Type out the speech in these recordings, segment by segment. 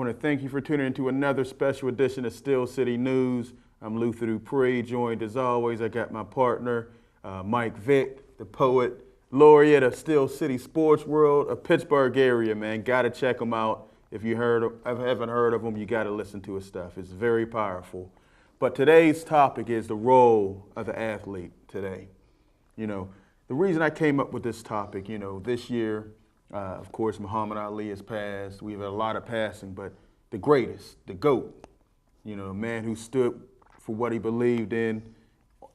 want to thank you for tuning into another special edition of Steel City News. I'm Luther Dupree, joined as always. I got my partner, Mike Vick, the poet laureate of Steel City Sports World, a Pittsburgh area, man. Got to check him out. If you haven't heard of him, you got to listen to his stuff. It's very powerful. But today's topic is the role of the athlete today. You know, the reason I came up with this topic, you know, this year, of course, Muhammad Ali has passed. We've had a lot of passing, but the greatest, the GOAT, you know, a man who stood for what he believed in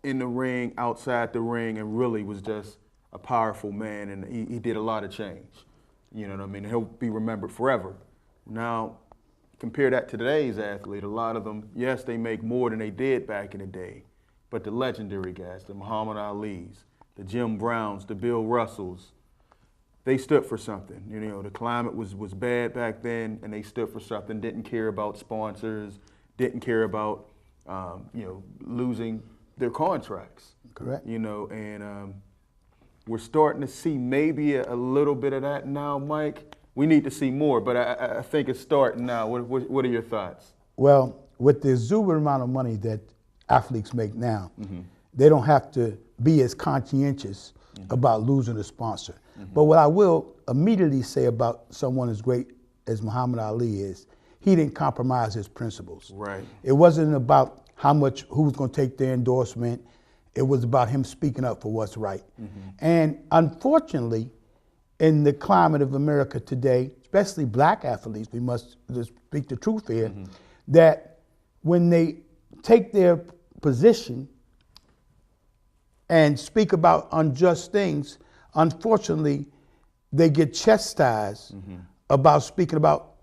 the ring, outside the ring, and really was just a powerful man, and he did a lot of change. You know what I mean? He'll be remembered forever. Now, compare that to today's athlete. A lot of them, yes, they make more than they did back in the day, but the legendary guys, the Muhammad Alis, the Jim Browns, the Bill Russells, they stood for something. You know, the climate was bad back then, and they stood for something, didn't care about sponsors, didn't care about, you know, losing their contracts. Correct. You know, and we're starting to see maybe a little bit of that now, Mike. We need to see more, but I think it's starting now. What are your thoughts? Well, with the exuberant amount of money that athletes make now, they don't have to be as conscientious about losing a sponsor. But what I will immediately say about someone as great as Muhammad Ali is, he didn't compromise his principles. Right. It wasn't about who was going to take their endorsement. It was about him speaking up for what's right. And unfortunately, in the climate of America today, especially black athletes, we must just speak the truth here, that when they take their position and speak about unjust things, unfortunately, they get chastised about speaking about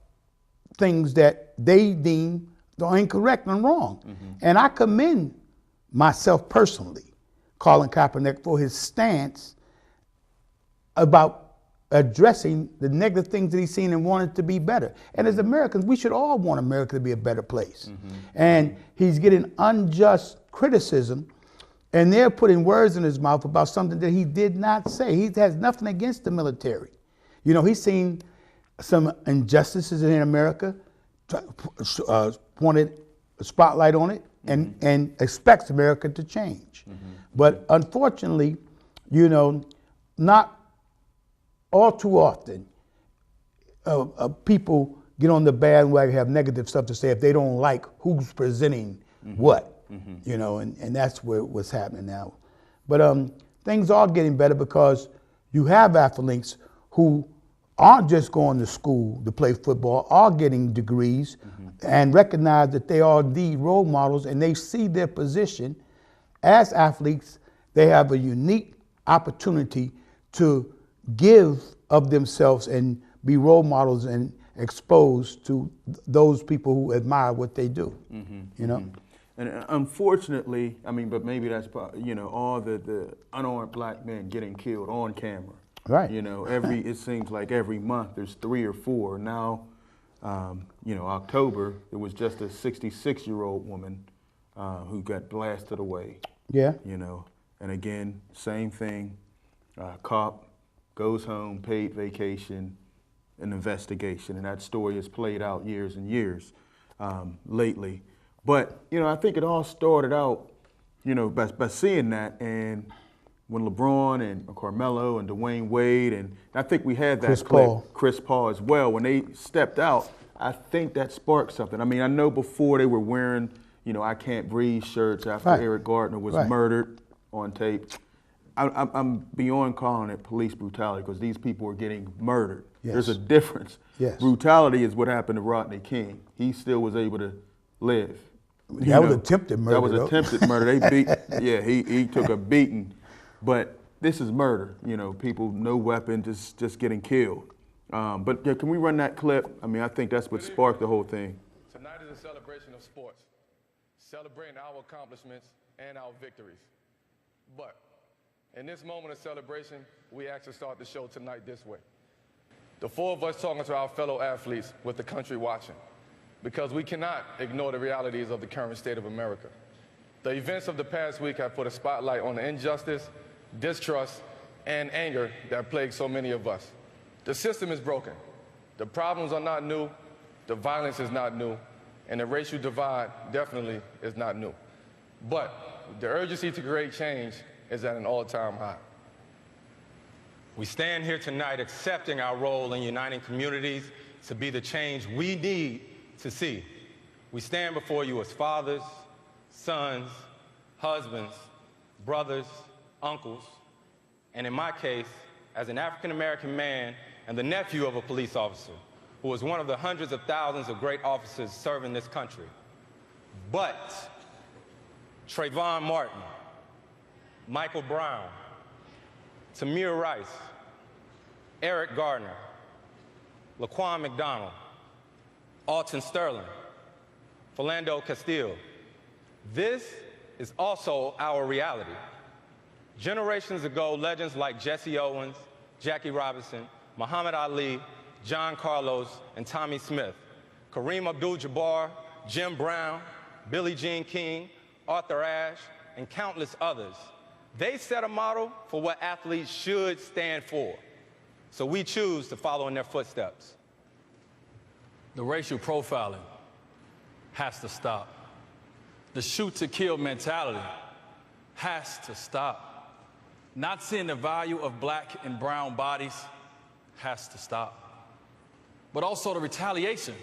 things that they deem are incorrect and wrong. And I commend myself personally, Colin Kaepernick, for his stance about addressing the negative things that he's seen and wanted to be better. And as Americans, we should all want America to be a better place. And he's getting unjust criticism, and they're putting words in his mouth about something that he did not say. He has nothing against the military. You know, he's seen some injustices in America, wanted a spotlight on it, and expects America to change. But unfortunately, you know, not all too often, people get on the bandwagon, have negative stuff to say if they don't like who's presenting what, you know, and that's what's happening now. But things are getting better because you have athletes who aren't just going to school to play football, are getting degrees and recognize that they are the role models, and they see their position as athletes. They have a unique opportunity to give of themselves and be role models and exposed to those people who admire what they do, you know? And unfortunately, I mean, but maybe that's, you know, all the unarmed black men getting killed on camera. Right. You know, it seems like every month there's 3 or 4. Now, you know, October, there was just a 66-year-old woman who got blasted away. Yeah. You know, and again, same thing, cop goes home, paid vacation, an investigation, and that story has played out years and years lately. But, you know, I think it all started out, you know, by seeing that, and when LeBron and Carmelo and Dwayne Wade, and I think we had that Chris Paul as well, when they stepped out, I think that sparked something. I mean, I know before they were wearing, you know, I Can't Breathe shirts after Eric Gardner was murdered on tape. I'm beyond calling it police brutality because these people are getting murdered. Yes. There's a difference. Yes. Brutality is what happened to Rodney King. He still was able to live. That was attempted murder. That was attempted murder. They beat, yeah, he took a beating. But this is murder. You know, people, no weapon, just getting killed. But yeah, can we run that clip? I mean, I think that's what sparked the whole thing. Tonight is a celebration of sports, celebrating our accomplishments and our victories. But in this moment of celebration, we actually start the show tonight this way. The 4 of us talking to our fellow athletes with the country watching, because we cannot ignore the realities of the current state of America. The events of the past week have put a spotlight on the injustice, distrust, and anger that plague so many of us. The system is broken. The problems are not new, The violence is not new, and the racial divide definitely is not new. But the urgency to create change is at an all-time high. We stand here tonight accepting our role in uniting communities to be the change we need to see. We stand before you as fathers, sons, husbands, brothers, uncles, and in my case, as an African-American man and the nephew of a police officer who was one of the hundreds of thousands of great officers serving this country. But Trayvon Martin, Michael Brown, Tamir Rice, Eric Gardner, Laquan McDonald, Alton Sterling, Philando Castile. This is also our reality. Generations ago, legends like Jesse Owens, Jackie Robinson, Muhammad Ali, John Carlos, and Tommy Smith, Kareem Abdul-Jabbar, Jim Brown, Billie Jean King, Arthur Ashe, and countless others. They set a model for what athletes should stand for. So we choose to follow in their footsteps. The racial profiling has to stop. The shoot-to-kill mentality has to stop. Not seeing the value of black and brown bodies has to stop. But also the retaliation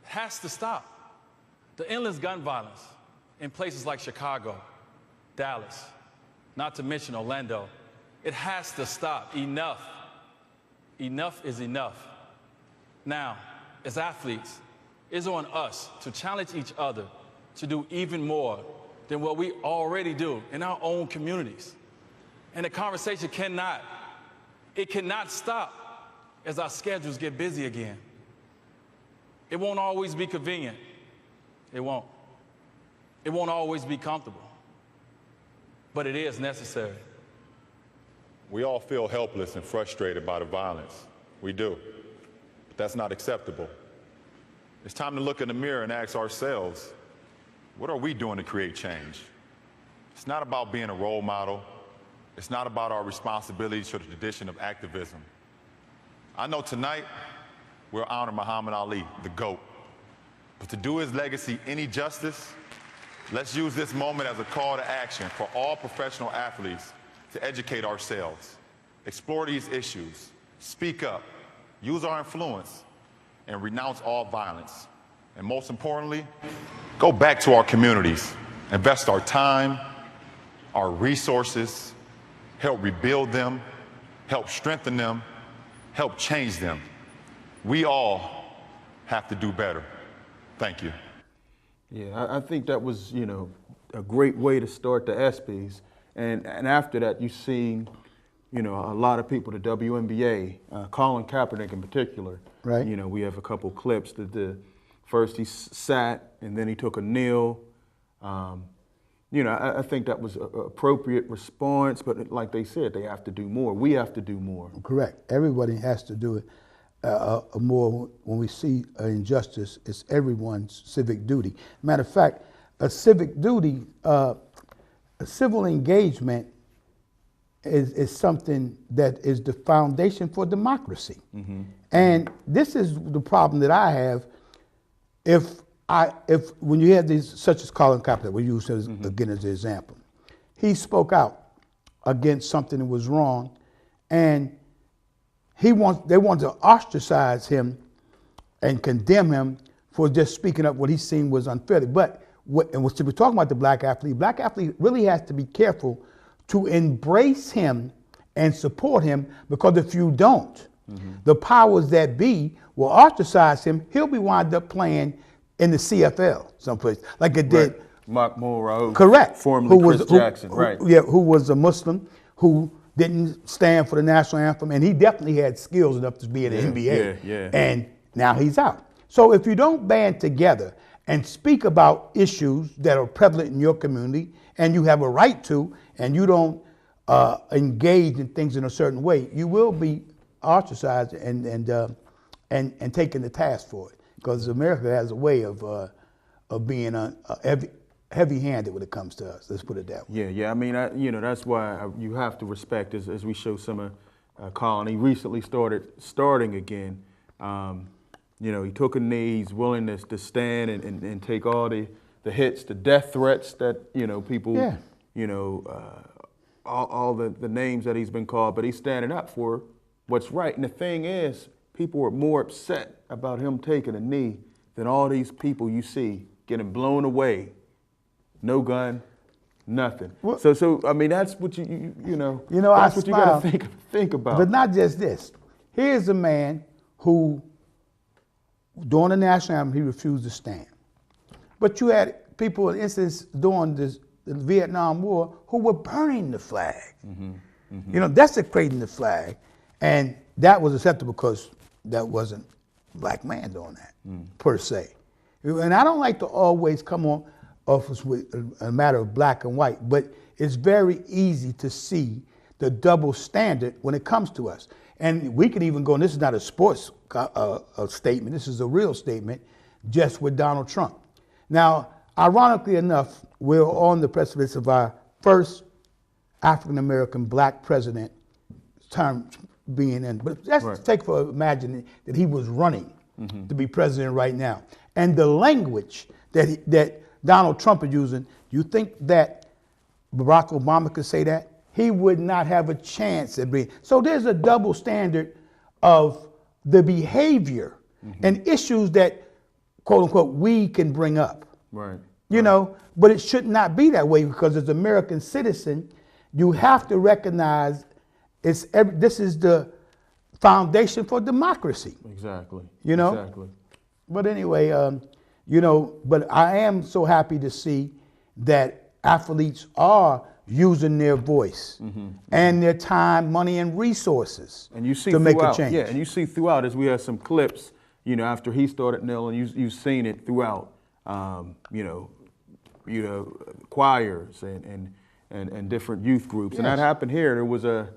has to stop. The endless gun violence in places like Chicago, Dallas, not to mention Orlando, it has to stop. Enough. Enough is enough. Now, as athletes, it's on us to challenge each other to do even more than what we already do in our own communities. And the conversation cannot stop as our schedules get busy again. It won't always be convenient. It won't. It won't always be comfortable. But it is necessary. We all feel helpless and frustrated by the violence. We do. But that's not acceptable. It's time to look in the mirror and ask ourselves, what are we doing to create change? It's not about being a role model. It's not about our responsibilities to the tradition of activism. I know tonight we'll honor Muhammad Ali, the GOAT. But to do his legacy any justice, let's use this moment as a call to action for all professional athletes to educate ourselves, explore these issues, speak up, use our influence, and renounce all violence. And most importantly, go back to our communities, invest our time, our resources, help rebuild them, help strengthen them, help change them. We all have to do better. Thank you. Yeah, I think that was, a great way to start the ESPYs. And after that, you've seen, a lot of people, the WNBA, Colin Kaepernick in particular. Right. We have a couple clips that first he sat and then he took a kneel. I think that was an appropriate response, but like they said, they have to do more. We have to do more. Correct. Everybody has to do it more. When we see an injustice, it's everyone's civic duty. Matter of fact, a civic duty, a civil engagement is something that is the foundation for democracy. Mm-hmm. And this is the problem that I have. If when you have these, such as Colin Kaepernick, we use as, again as an example, he spoke out against something that was wrong, and they want to ostracize him and condemn him for just speaking up what he seen was unfair. But we're talking about the black athlete really has to be careful to embrace him and support him, because if you don't, the powers that be will ostracize him. He'll be wound up playing in the CFL someplace, like it did. Right. Mark Monroe. Correct. Formerly Chris Jackson. Right. Who was a Muslim who didn't stand for the national anthem, and he definitely had skills enough to be in the NBA. Yeah. And now he's out. So if you don't band together and speak about issues that are prevalent in your community, and you have a right to, and you don't engage in things in a certain way, you will be ostracized and taken to task for it. Because America has a way of being heavy-handed when it comes to us. Let's put it that way. Yeah. I mean, that's why you have to respect, as we show some of Colin. He recently starting again. You know, he took a knee. He's willing to stand and take all the hits, the death threats that, you know, people, Yeah. you know, all the names that he's been called, but he's standing up for what's right. And the thing is, people were more upset about him taking a knee than all these people you see getting blown away. No gun, nothing. Well, so I mean, that's what you know. You know, that's I what you got smile, to think about. But not just this. Here's a man who, during the national anthem, he refused to stand. But you had people, in instance, during the Vietnam War who were burning the flag. You know, desecrating the flag. And that was acceptable because that wasn't a black man doing that, per se. And I don't like to always come on office with a matter of black and white, but it's very easy to see the double standard when it comes to us. And we could even go, and this is not a sports statement, this is a real statement, just with Donald Trump. Now, ironically enough, we're on the precipice of our first African-American black president term being in. But let's take for imagining that he was running to be president right now. And the language that Donald Trump is using, you think that Barack Obama could say that? He would not have a chance at being. So there's a double standard of the behavior and issues that, quote unquote, we can bring up. Right. You know, but it should not be that way because as an American citizen, you have to recognize this is the foundation for democracy. Exactly. You know? Exactly. But anyway, you know, but I am so happy to see that athletes are using their voice and their time, money, and resources And you see to make a throughout, change. yeah, and you see throughout as we have some clips, you know, after he started kneeling, you've seen it throughout, you know, choirs and different youth groups, and that happened here. There was a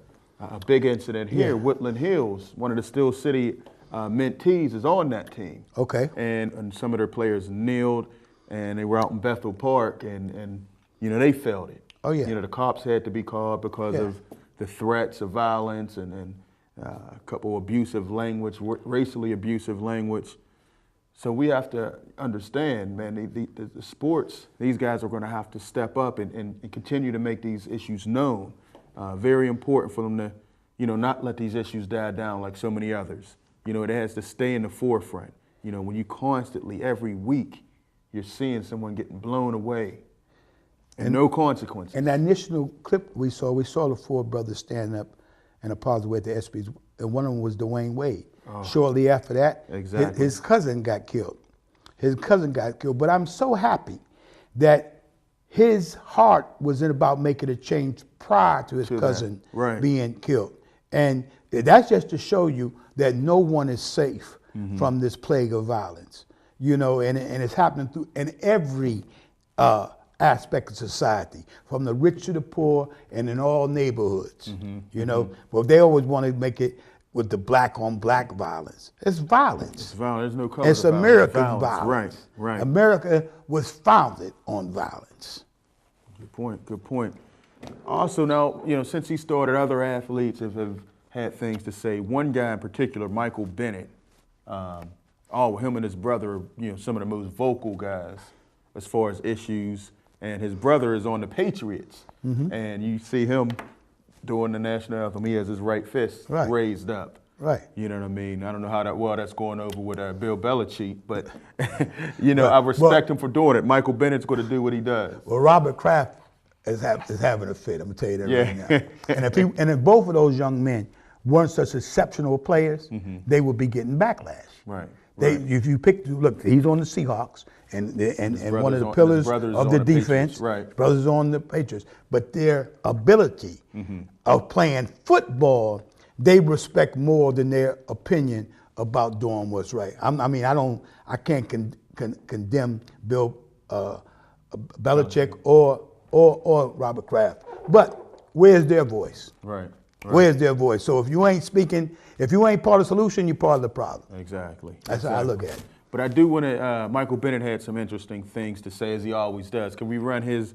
big incident here. Woodland Hills, one of the Steel City mentees, is on that team. Okay. And some of their players kneeled, and they were out in Bethel Park, and you know, they felt it. Oh, yeah. You know, the cops had to be called because of the threats of violence and a couple abusive language, racially abusive language. So we have to understand, man, the sports, these guys are going to have to step up and continue to make these issues known. Very important for them to, you know, not let these issues die down like so many others. You know, it has to stay in the forefront. You know, when you constantly, every week, you're seeing someone getting blown away and no consequences. And that initial clip we saw the four brothers standing up and apologize to ESPYs, and one of them was Dwayne Wade. Shortly after that, his cousin got killed. But I'm so happy that his heart was about making a change prior to his cousin being killed. And that's just to show you that no one is safe from this plague of violence. You know, and it's happening in every aspect of society, from the rich to the poor and in all neighborhoods. You know, well, they always want to make it with the black on black violence. It's violence. It's violence. There's no color. It's American violence. Right. America was founded on violence. Good point. Good point. Also, now, you know, since he started, other athletes have had things to say. One guy in particular, Michael Bennett, him and his brother, you know, some of the most vocal guys as far as issues. And his brother is on the Patriots. And you see him during the national anthem, he has his right fist raised up. Right. You know what I mean? I don't know how that's going over with Bill Belichick, but, you know, I respect him for doing it. Michael Bennett's going to do what he does. Well, Robert Kraft is having a fit, I'm going to tell you that right now. And if both of those young men weren't such exceptional players, they would be getting backlash. Right. If you look, he's on the Seahawks, and one of the pillars of the defense. Right. Brothers on the Patriots. But their ability of playing football, they respect more than their opinion about doing what's right. I can't condemn Bill Belichick or Robert Kraft. But where's their voice? Right. Where's their voice? So if you ain't speaking, if you ain't part of the solution, you're part of the problem. Exactly. That's how I look at it. But I do want to, Michael Bennett had some interesting things to say, as he always does. Can we run his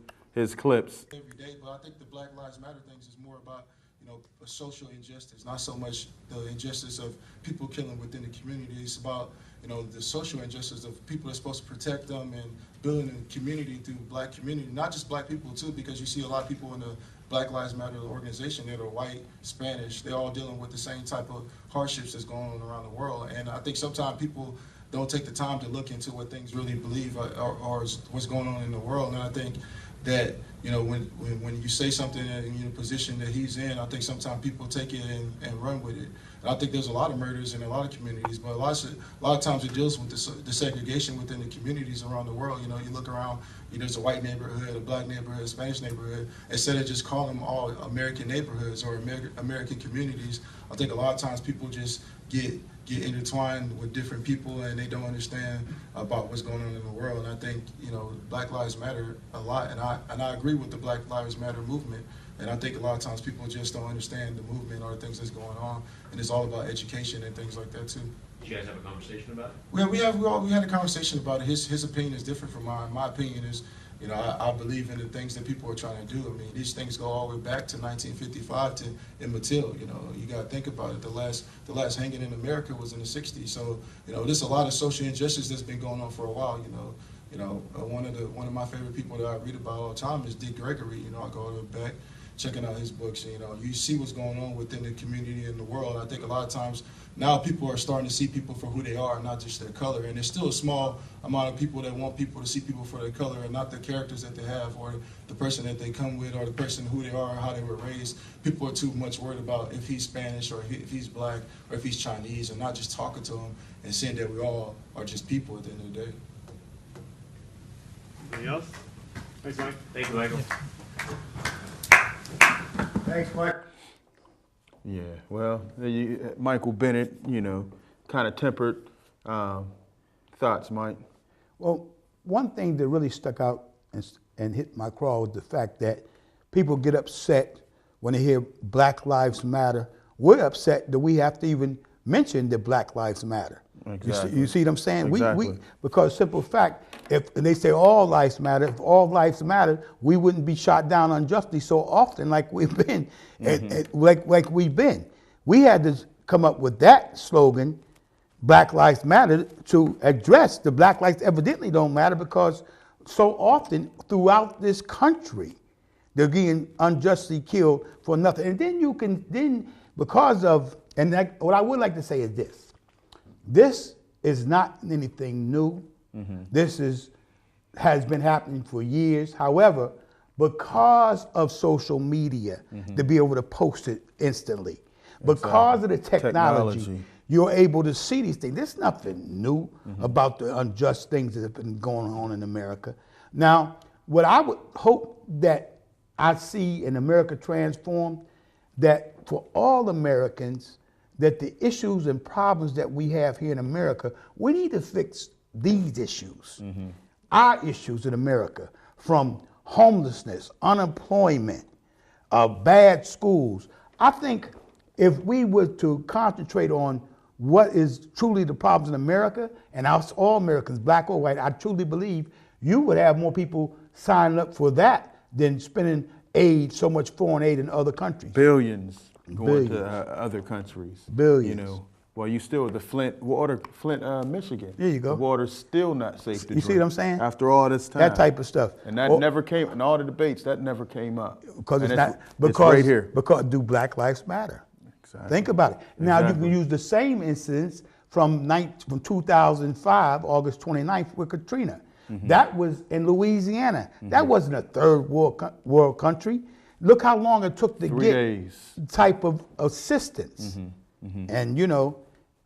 clips? Every day, but I think the Black Lives Matter things is more about, you know, a social injustice, not so much the injustice of people killing within the community. It's about, the social injustice of people that's supposed to protect them and building a community through black community, not just black people too, because you see a lot of people in the Black Lives Matter organization that are white, Spanish, they're all dealing with the same type of hardships that's going on around the world. And I think sometimes people don't take the time to look into what things really believe or what's going on in the world. And I think that, when you say something in the position that he's in, I think sometimes people take it and run with it. And I think there's a lot of murders in a lot of communities, but a lot of times it deals with the segregation within the communities around the world. You look around, there's a white neighborhood, a black neighborhood, a Spanish neighborhood. Instead of just calling them all American neighborhoods or American communities, I think a lot of times people just get intertwined with different people and they don't understand about what's going on in the world. And I think, Black Lives Matter a lot, and I agree with the Black Lives Matter movement. And I think a lot of times people just don't understand the movement or the things that's going on, and it's all about education and things like that too. Did you guys have a conversation about it? Well, we had a conversation about it. His opinion is different from mine. My opinion is, I believe in the things that people are trying to do. I mean, these things go all the way back to 1955 to Emmett Till. You got to think about it. The last hanging in America was in the 60s. So, there's a lot of social injustice that's been going on for a while. One of my favorite people that I read about all the time is Dick Gregory. I go back checking out his books. You see what's going on within the community and the world. I think a lot of times now people are starting to see people for who they are, not just their color. And there's still a small amount of people that want people to see people for their color and not the characters that they have or the person that they come with or the person who they are and how they were raised. People are too much worried about if he's Spanish or if he's black or if he's Chinese and not just talking to him and seeing that we all are just people at the end of the day. Anything else? Thanks, Mike. Thank you, Michael. Thanks, Mike. Yeah, well, Michael Bennett, kind of tempered thoughts, Mike. Well, one thing that really stuck out and hit my craw was the fact that people get upset when they hear Black Lives Matter. We're upset that we have to even mention that Black Lives Matter. Exactly. You see what I'm saying? Exactly. Because simple fact, if they say all lives matter, if all lives matter, we wouldn't be shot down unjustly so often like we've been, like we've been. We had to come up with that slogan, Black Lives Matter, to address the Black lives evidently don't matter because so often throughout this country, they're getting unjustly killed for nothing. And then because of, and what I would like to say is this. This is not anything new. This has been happening for years. However, because of social media, to be able to post it instantly, because of the technology, you're able to see these things. There's nothing new about the unjust things that have been going on in America. Now, what I would hope that I see in America transform, that for all Americans, that the issues and problems that we have here in America, we need to fix these issues, our issues in America, from homelessness, unemployment, bad schools. I think if we were to concentrate on what is truly the problems in America, and us all Americans, black or white, I truly believe you would have more people signing up for that than spending aid, so much foreign aid in other countries. Billions going to other countries. Billions. Well, you still, the Flint, Michigan. There you go. The water's still not safe to drink. You see what I'm saying? After all this time. That type of stuff. And that never came, in all the debates, that never came up. Because it's and not, it's right here. Because do Black Lives Matter? Exactly. Think about it. Now you can use the same incidents from 2005, August 29th with Katrina. That was in Louisiana. That wasn't a third world country. Look how long it took to get type of assistance. And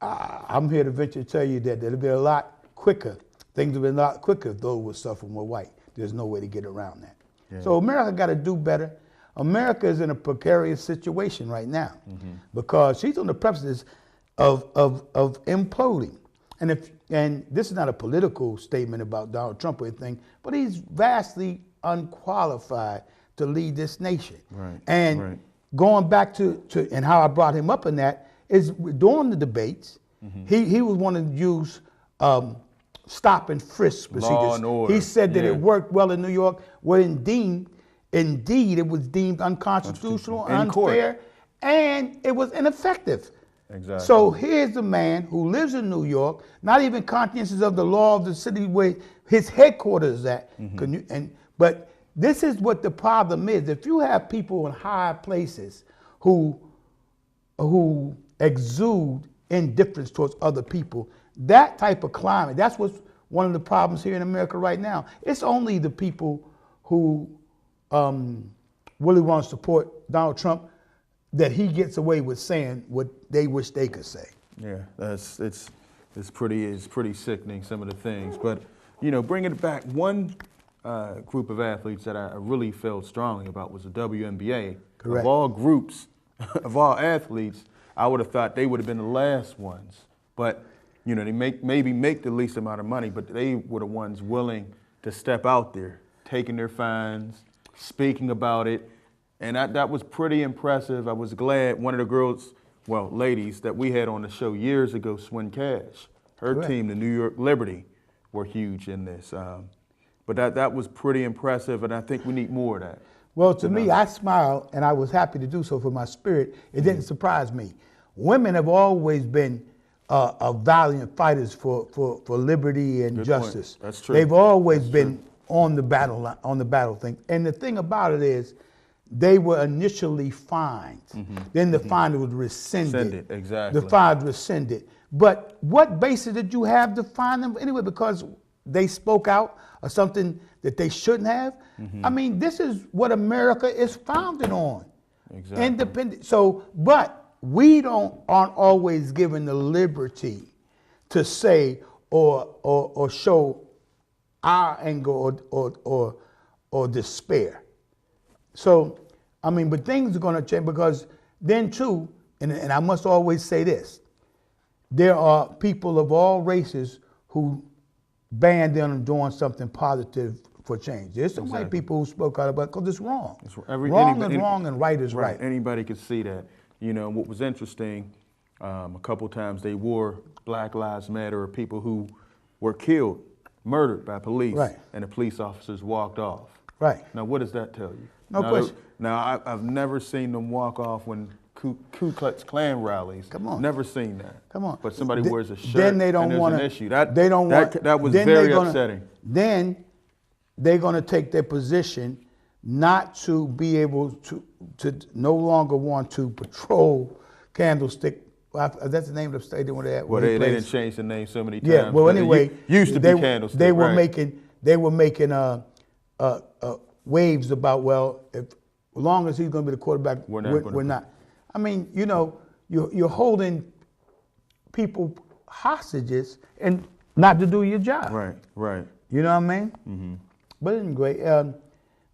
I'm here to venture to tell you that it'll be a lot quicker. Things will be a lot quicker if those were suffering were white. There's no way to get around that. Yeah. So America got to do better. America is in a precarious situation right now because she's on the precipice of imploding. And this is not a political statement about Donald Trump or anything, but he's vastly unqualified to lead this nation. And going back to and how I brought him up in that is during the debates, he was wanting to use stop and frisk procedures. Law and order. He said that it worked well in New York. Well, indeed, it was deemed unconstitutional, unfair, and it was ineffective. Exactly. So here's a man who lives in New York, not even conscientious of the law of the city where his headquarters is at. But this is what the problem is. If you have people in high places who exude indifference towards other people, that type of climate, that's what's one of the problems here in America right now. It's only the people who really want to support Donald Trump that he gets away with saying what they wish they could say. Yeah, it's pretty sickening, some of the things. But bringing it back, one group of athletes that I really felt strongly about was the WNBA. Correct. Of all groups, of all athletes, I would have thought they would have been the last ones. But they maybe make the least amount of money, but they were the ones willing to step out there, taking their fines, speaking about it. And that was pretty impressive. I was glad one of the girls, ladies that we had on the show years ago, Swin Cash, her Correct. team, the New York Liberty, were huge in this. But that was pretty impressive, and I think we need more of that. Well, to me, I smiled, and I was happy to do so for my spirit. It didn't surprise me. Women have always been valiant fighters for liberty and Good justice. point. That's true. They've always been on the battle thing. And the thing about it is, they were initially fined. Then the fine was rescinded. Rescinded, exactly. The fine was rescinded. But what basis did you have to fine them anyway? Because they spoke out or something that they shouldn't have? I mean, this is what America is founded on. Exactly. Independent. So, but we aren't always given the liberty to say or show our anger or despair. So, I mean, but things are going to change because then too, and I must always say this, there are people of all races who banned them from doing something positive for change. There's some white people who spoke out about it because it's wrong. Wrong is wrong and right is right. Anybody could see that. What was interesting, a couple times they wore Black Lives Matter, or people who were killed, murdered by police, Right. and the police officers walked off. Right. Now, what does that tell you? No question. Now, I've never seen them walk off when Ku Klux Klan rallies. Come on. Never seen that. Come on. But somebody wears a shirt, then they don't and there's want an to. issue. That was then very they're gonna- upsetting. Then they're going to take their position not to be able to no longer want to patrol Candlestick. That's the name of the stadium where they at. Well, they didn't change the name so many times. Yeah. Well, but it anyway, used to be Candlestick. They were right? making waves about as long as he's going to be the quarterback, we're not. I mean, you're holding people hostages and not to do your job. Right. Right. You know what I mean? Mm-hmm. But it's great.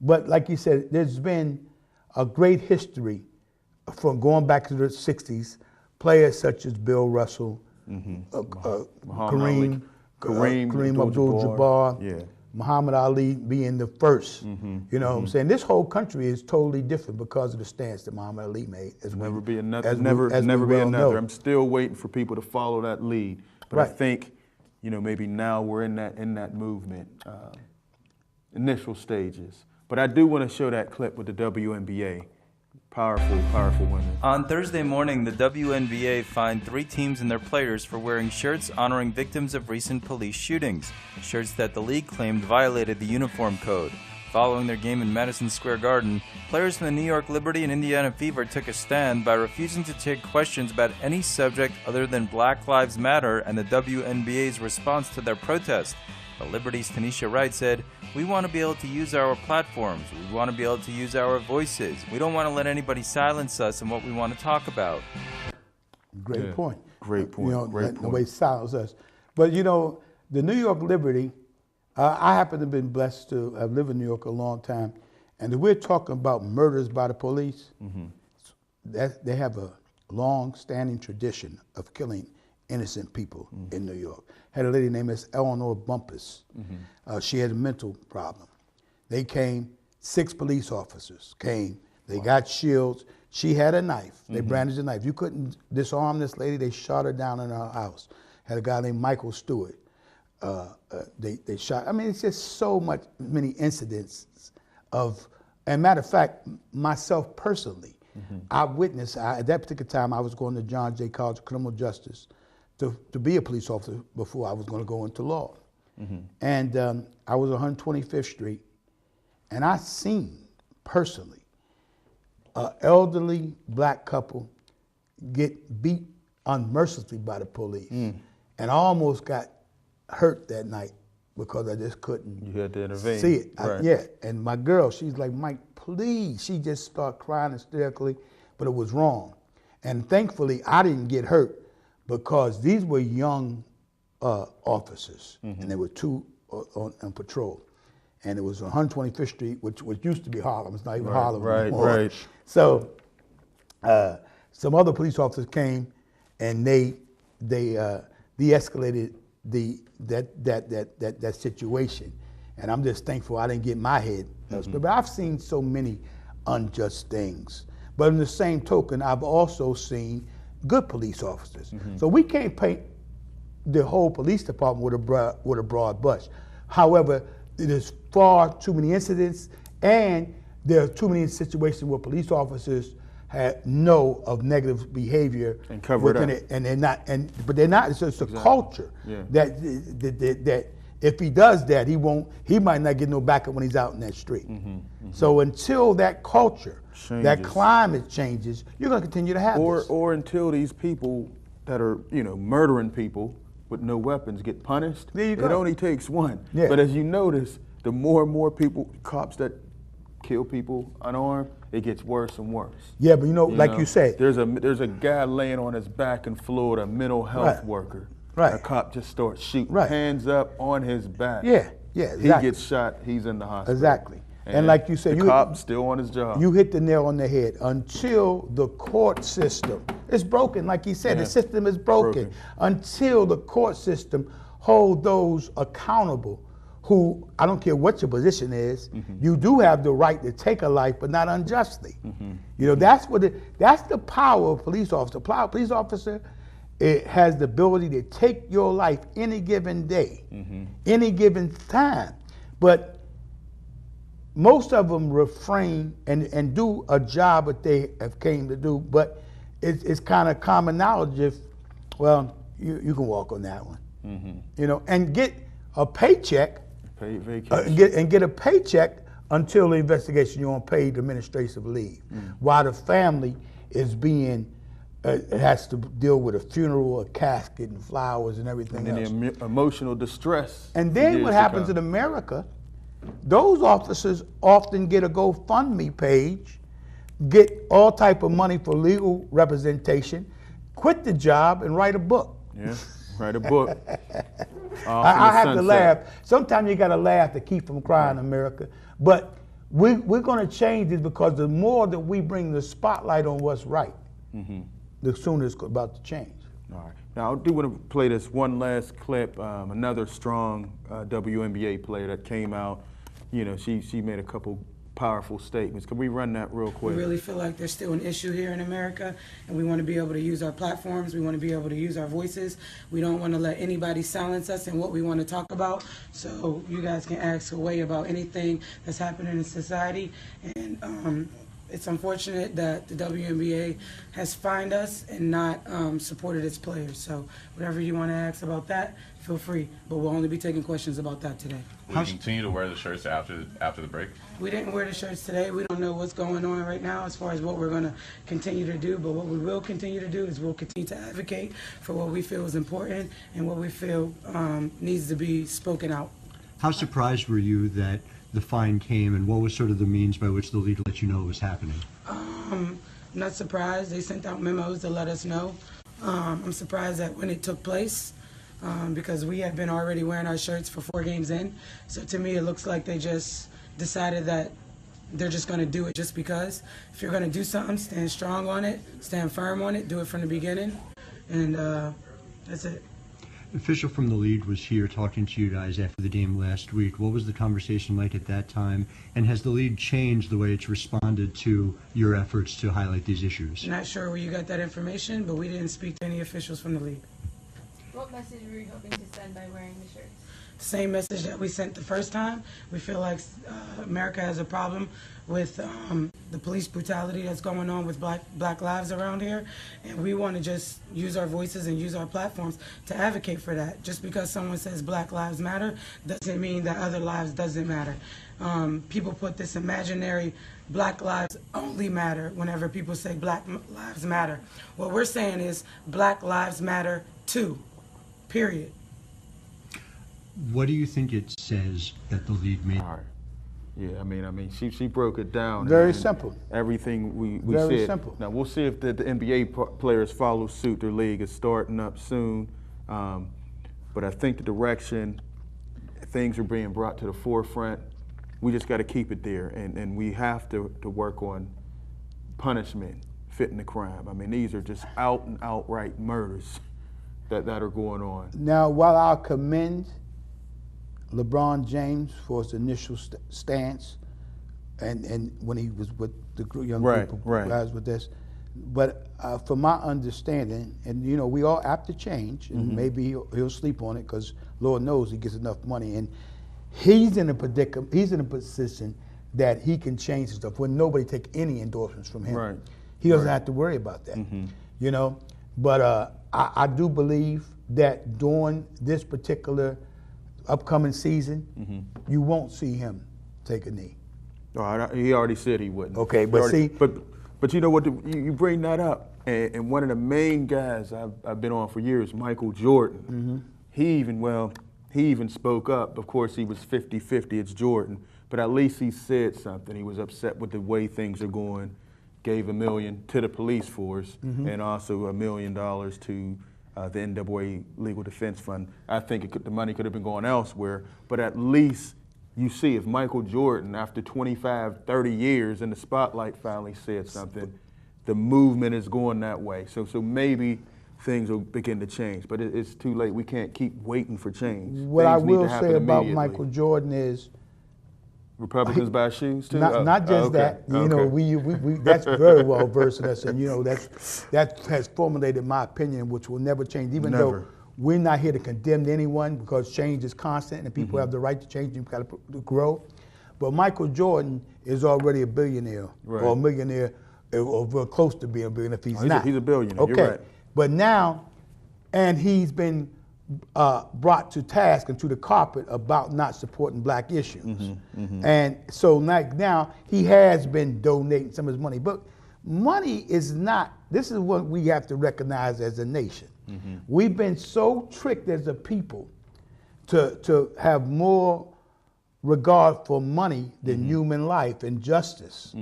But like you said, there's been a great history from going back to the 60s. Players such as Bill Russell, Kareem Abdul-Jabbar, yeah. Muhammad Ali being the first. You know what I'm saying? This whole country is totally different because of the stance that Muhammad Ali made. Never be another. I'm still waiting for people to follow that lead. But I think, maybe now we're in that movement, initial stages. But I do want to show that clip with the WNBA. Powerful, powerful women. On Thursday morning, the WNBA fined 3 teams and their players for wearing shirts honoring victims of recent police shootings, shirts that the league claimed violated the uniform code. Following their game in Madison Square Garden, players from the New York Liberty and Indiana Fever took a stand by refusing to take questions about any subject other than Black Lives Matter and the WNBA's response to their protest. The Liberty's Tanisha Wright said, "We want to be able to use our platforms. We want to be able to use our voices. We don't want to let anybody silence us in what we want to talk about." Great point. Great point. Great point. Nobody silence us. But the New York Liberty, I happen to have been blessed to have lived in New York a long time, and if we're talking about murders by the police, they have a long-standing tradition of killing innocent people in New York. Had a lady named Eleanor Bumpus. She had a mental problem. They came, 6 police officers came. They got shields. She had a knife. They brandished a knife. You couldn't disarm this lady. They shot her down in her house. Had a guy named Michael Stewart. They shot. I mean, it's just many incidents of, and matter of fact, myself personally, I witnessed, at that particular time, I was going to John Jay College of Criminal Justice to be a police officer before I was going to go into law. And I was 125th Street, and I seen personally an elderly black couple get beat unmercifully by the police. And I almost got hurt that night because I just couldn't You had to intervene. see it. Right. Yeah, and my girl, she's like, Mike, please. She just started crying hysterically, but it was wrong. And thankfully, I didn't get hurt because these were young officers, and there were two on patrol. And it was 125th Street, which used to be Harlem. It's not even Harlem anymore. Right. So some other police officers came, and they de-escalated that situation. And I'm just thankful I didn't get my head. But I've seen so many unjust things. But in the same token, I've also seen good police officers. So we can't paint the whole police department with a broad brush. However, there's far too many incidents, and there are too many situations where police officers know of negative behavior and cover within it up. and they're not. But they're not. It's just a culture Yeah. that if he does that, he might not get no backup when he's out in that street. So until that culture, that Changes. climate changes, you're going to continue to have this. Or until these people that are, murdering people with no weapons get punished. There you go. It only takes one. Yeah. But as you notice, the more and more cops that kill people unarmed, it gets worse and worse. Yeah, but like you said, there's a guy laying on his back in Florida, a mental health Right. worker. Right. A cop just starts shooting, Right. hands up on his back. Yeah, exactly. He gets shot, he's in the hospital. Exactly. And like you said, the cop's still on his job. You hit the nail on the head. Until the court system is broken, like you said, Yeah. the system is broken. Until the court system hold those accountable who, I don't care what your position is, you do have the right to take a life, but not unjustly. That's the power of police officer. Police officer, it has the ability to take your life any given day, any given time. But most of them refrain and do a job that they have came to do, but it's kind of common knowledge if, you can walk on that one, and get a paycheck, Paid vacation. and get a paycheck until the investigation. You're on paid administrative leave, while the family is being has to deal with a funeral, a casket, and flowers and everything And else. then the emotional distress. And for then years what to happens come. in America, those officers often get a GoFundMe page, get all type of money for legal representation, quit the job, and write a book. Yeah, write a book. I have to laugh. Sometimes you got to laugh to keep from crying, America. But we're going to change this because the more that we bring the spotlight on what's right, the sooner it's about to change. All right. Now, I do want to play this one last clip. Another strong WNBA player that came out. She made a couple powerful statements. Can we run that real quick? We really feel like there's still an issue here in America, and we want to be able to use our platforms. We want to be able to use our voices. We don't want to let anybody silence us in what we want to talk about. So you guys can ask away about anything that's happening in society. And it's unfortunate that the WNBA has fined us and not supported its players. So whatever you want to ask about that, feel free. But we'll only be taking questions about that today. Will you continue to wear the shirts after the break? We didn't wear the shirts today. We don't know what's going on right now as far as what we're going to continue to do. But what we will continue to do is we'll continue to advocate for what we feel is important and what we feel needs to be spoken out. How surprised were you that the fine came, and what was sort of the means by which the league let you know it was happening? I'm not surprised. They sent out memos to let us know. I'm surprised that when it took place, because we have been already wearing our shirts for 4 games in. So to me, it looks like they just decided that they're just going to do it just because. If you're going to do something, stand strong on it, stand firm on it, do it from the beginning, and that's it. An official from the league was here talking to you guys after the game last week. What was the conversation like at that time? And has the league changed the way it's responded to your efforts to highlight these issues? Not sure where you got that information, but we didn't speak to any officials from the league. What message were you hoping to send by wearing the shirts? same message that we sent the first time. We feel like America has a problem with the police brutality that's going on with black lives around here, and we want to just use our voices and use our platforms to advocate for that. Just because someone says Black Lives Matter doesn't mean that other lives doesn't matter. People put this imaginary Black lives only matter whenever people say Black Lives Matter. What we're saying is Black Lives Matter too, period. What do you think it says that the league made? All right. Yeah, I mean, she broke it down. Very and simple. Everything we Very said. simple. Now we'll see if the NBA players follow suit. Their league is starting up soon, but I think the direction things are being brought to the forefront. We just got to keep it there, and we have to work on punishment fitting the crime. I mean, these are just out and outright murders that are going on. Now, while I commend LeBron James for his initial stance, and when he was with the young group of guys with this, but from my understanding, and you know, we all apt to change, and maybe he'll sleep on it because Lord knows he gets enough money, and he's in a predicament. He's in a position that he can change stuff when nobody take any endorsements from him. Right. He doesn't have to worry about that, you know. But I do believe that during this particular upcoming season, you won't see him take a knee. He already said he wouldn't. Okay, but but you know what? You bring that up, and one of the main guys I've been on for years, Michael Jordan. He even spoke up. Of course, he was 50-50. It's Jordan, but at least he said something. He was upset with the way things are going. Gave $1 million to the police force, and also $1 million to the NAA Legal Defense Fund. I think the money could have been going elsewhere, but at least you see if Michael Jordan, after 25, 30 years in the spotlight, finally said something, the movement is going that way. So maybe things will begin to change, but it's too late. We can't keep waiting for change. What I will say about Michael Jordan is, Republicans buy shoes too? Not just that. You know, we that's very well versed in us, and you know that has formulated my opinion, which will never change. Even though we're not here to condemn anyone, because change is constant, and people have the right to change. You've got to grow. But Michael Jordan is already a billionaire or a millionaire, or close to being a billionaire. If he's not, he's a billionaire. Okay, You're right. But now, and he's been brought to task and to the carpet about not supporting black issues. And so now he has been donating some of his money. But money is not, this is what we have to recognize as a nation. We've been so tricked as a people to have more regard for money than human life and justice.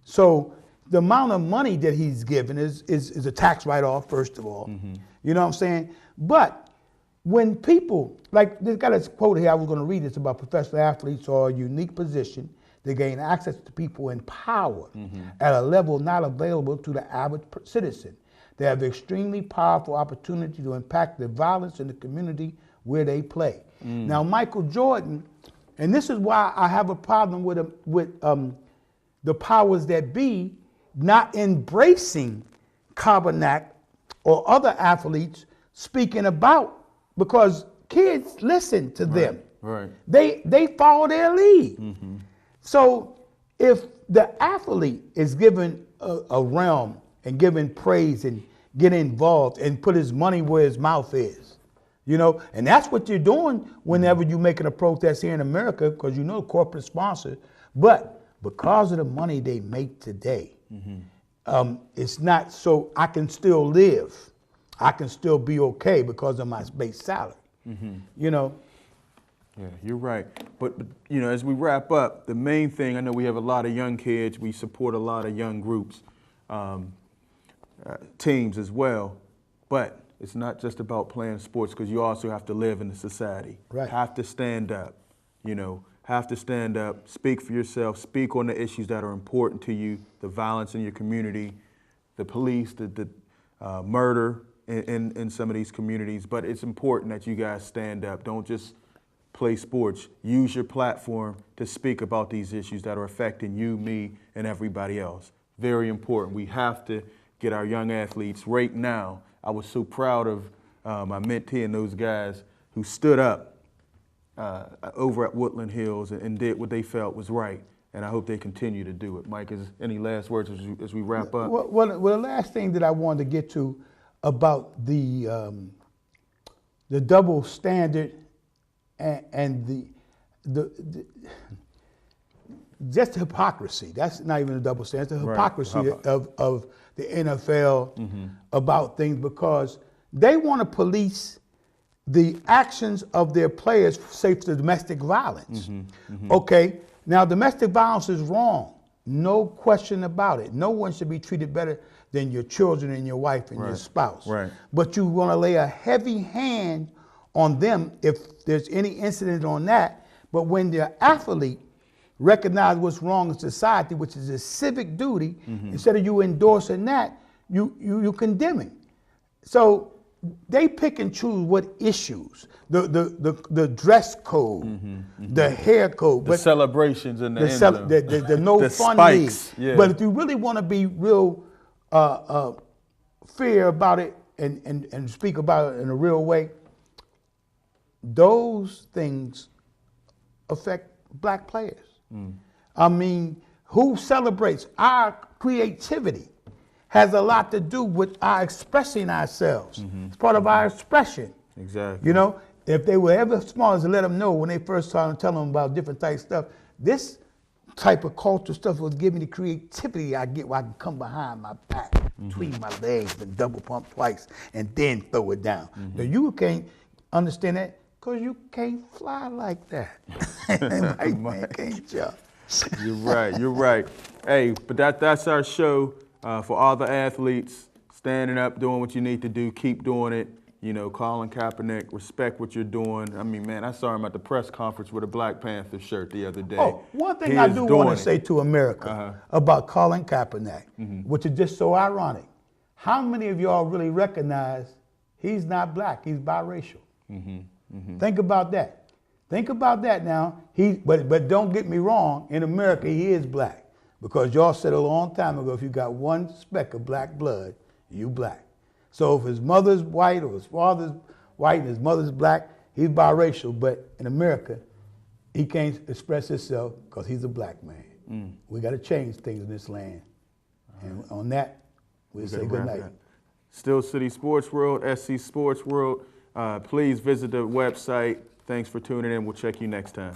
So the amount of money that he's given is a tax write-off, first of all. You know what I'm saying? But when people, like this got a quote here, I was going to read this about professional athletes are a unique position. They gain access to people in power at a level not available to the average citizen. They have extremely powerful opportunity to impact the violence in the community where they play. Now, Michael Jordan, and this is why I have a problem with the powers that be not embracing Kaepernick or other athletes speaking about, because kids listen to them. They follow their lead. So if the athlete is given a realm and given praise and get involved and put his money where his mouth is, you know, and that's what you're doing whenever you're making a protest here in America, because you know corporate sponsor, but because of the money they make today, it's not so I can still live. I can still be okay because of my base salary, you know. Yeah, you're right. But, you know, as we wrap up, the main thing, I know we have a lot of young kids. We support a lot of young groups, teams as well. But it's not just about playing sports, because you also have to live in the society. Have to stand up, you know, have to stand up, speak for yourself, speak on the issues that are important to you, the violence in your community, the police, the murder in some of these communities. But it's important that you guys stand up. Don't just play sports. Use your platform to speak about these issues that are affecting you, me, and everybody else. Very important. We have to get our young athletes right now. I was so proud of my mentee and those guys who stood up over at Woodland Hills and did what they felt was right. And I hope they continue to do it. Mike, is any last words as we wrap up? Well, the last thing that I wanted to get to about the double standard and the just the hypocrisy. That's not even a double standard. It's the hypocrisy of the NFL about things, because they want to police the actions of their players, say for domestic violence. Okay, now domestic violence is wrong, no question about it. No one should be treated better than your children and your wife and your spouse. But you want to lay a heavy hand on them if there's any incident on that. But when the athlete recognize what's wrong in society, which is a civic duty, instead of you endorsing that, you condemning. So they pick and choose what issues, the dress code, the hair code, the celebrations and the no the fun spikes. League. But if you really want to be real fair about it and speak about it in a real way, those things affect black players. I mean, who celebrates our creativity has a lot to do with our expressing ourselves. It's part of our expression. Exactly. You know, if they were ever smart as to let them know when they first started telling them about different type of stuff, this type of culture stuff was giving me the creativity I get where I can come behind my back, between my legs and double pump twice and then throw it down. Now you can't understand that because you can't fly like that. Man, can't you? You're right. Hey, but that's our show. For all the athletes, standing up, doing what you need to do, keep doing it. You know, Colin Kaepernick, respect what you're doing. I mean, man, I saw him at the press conference with a Black Panther shirt the other day. Oh, one thing I do want to say to America about Colin Kaepernick, which is just so ironic. How many of y'all really recognize he's not black, he's biracial? Think about that. Think about that now. But don't get me wrong, in America he is black. Because y'all said a long time ago, if you got one speck of black blood, you black. So if his mother's white or his father's white and his mother's black, he's biracial. But in America, he can't express himself because he's a black man. We got to change things in this land. And on that, we'll say good night. Steel City Sports World, SC Sports World. Please visit the website. Thanks for tuning in. We'll check you next time.